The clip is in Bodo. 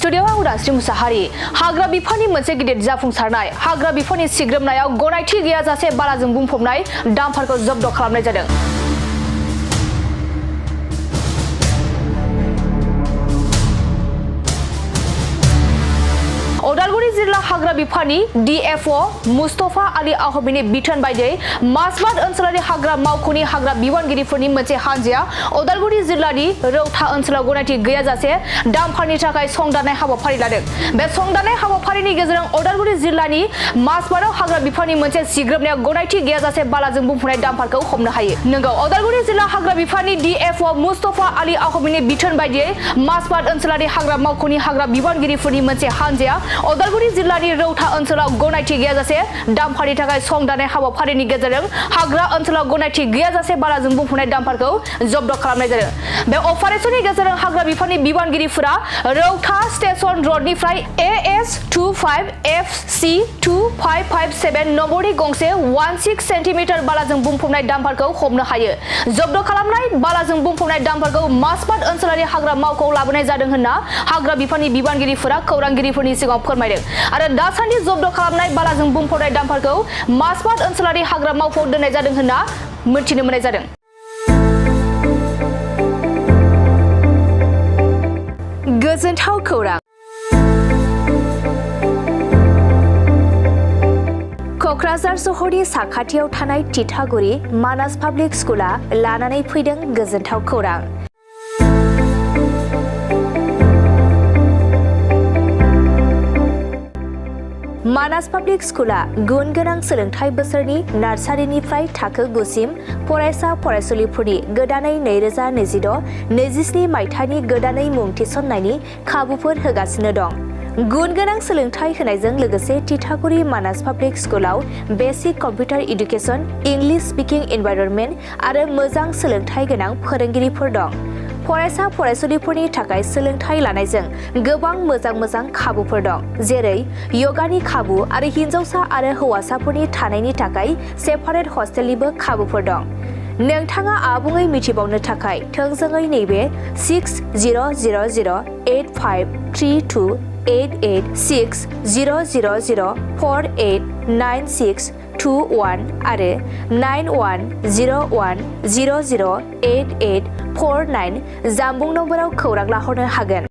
स्टुडिअ आं उदांस्रि मुसाहारि हाग्रा बिफाननि मोनसे गिदिर जाफुंसारनाय हाग्रा बिफाननि सिग्रोमनायाव गनायथि गैयाजासे बालाजों बुंफबनाय डाम्पारखौ जब्द खालामनाय जादों। उदालगुरि जिल्ला हाग्रा बिफाननि DFO मुस्तफा आली आहमेदनि बिथोन बायदियै मासबाद ओनसोलारि हाग्रा मावख'नि हाग्रा बिबानगिरिफोरनि मोनसे हानजाया उदालगुरि जिल्लानि रौता ओनसोलाव गनायथि गैयाजासे डाम्पारनि थाखाय संदाननाय हाबाफारि लादों। बे संदाननाय हाबाफारिनि गेजेरजों उदालगुरि जिल्लानि मासबादाव हाग्रा बिफाननि मोनसे सिग्रोमनायाव गनायथि गैयाजासे बालाजों बुंफबनाय डाम्पारखौ हमनो हायो। नंगौ, उदालगुरि जिल्ला हाग्रा बिफाननि DFO मुस्तफा आली आहमेदनि बिथोन बायदियै मासबाद ओनसोलारि हाग्रा मावख'नि हाग्रा बिबानगिरिफोरनि मोनसे हानजाया उदालगुरि जिल्लानि रौता ओनसोलाव गनायथि गैयाजासे डाम्पारनि थाखाय संदाननाय हाबाफारिनि गेजेरजों हाग्रा ओनसोलाव गनायथि गैयाजासे बालाजों बुंफबनाय डाम्पारखौ जब्द खालामनाय जादों। बे अपारेशननि गेजेरजों हाग्रा बिफाननि बिबानगिरिफोरा रौता स्टेशन रडनिफ्राय AS25FC2557 नम्बरनि गंसे 16 सेन्टिमिटार बालाजों बुंफबनाय डाम्पारखौ हमनो हायो। जब्द खालामनाय बालाजों बुंफबनाय डाम्पारखौ मासबाद ओनसोलारि हाग्रा मावख'आव लाबोनाय जादों होनना हाग्रा बिफाननि बिबानगिरिफोरा खौरांगिरिफोरनि सिगाङाव फोरमायदों आरो दासान्दि जब्द खालामनाय बालाजों बुंफबनाय डाम्पारखौ मासबाद ओनसोलारि हाग्रा मावख'आव दोननाय जादों होनना मिथिनो मोननाय जादों। गोजोनथाव खौरां। क'क्राझार सहरनि साखाथियाव थानाय तितागुरि मानास पाब्लिक स्कुला लानानै फैदों गोजोनथाव खौरां। मानास पाब्लिक स्कुला गुन गोनां सोलोंथाइ बोसोरनि नार्सारिनिफ्राय थाखो 9 सिम फरायसा फरायसुलिफोरनि गोदानै 2026-27 मायथाइनि गोदानै मुं थिसननायनि खाबुफोर होगासिनो दं। गुन गोनां सोलोंथाइ होनायजों लोगोसे तितागुरि मानास पाब्लिक स्कुलाव basic computer education, English speaking environment आरो मोजां सोलोंथाइ गोनां फोरोंगिरिफोर दं। फरायसा फरायसुलिफोरनि थाखाय सोलोंथाइ लानायजों गोबां मोजां खाबुफोर दं, जेरै यगानि खाबु आरो हिन्जावसा आरो हौवासाफोरनि थानायनि थाखाय सेपारेट हस्टेलनिबो खाबुफोर दं। नोंथाङा आबुङै मिथिबावनो थाखाय थोंजोङै नैबे 60008832886000489621 आरो 9101008849 जानबुं नम्बराव खौरां लाहरनो हागोन।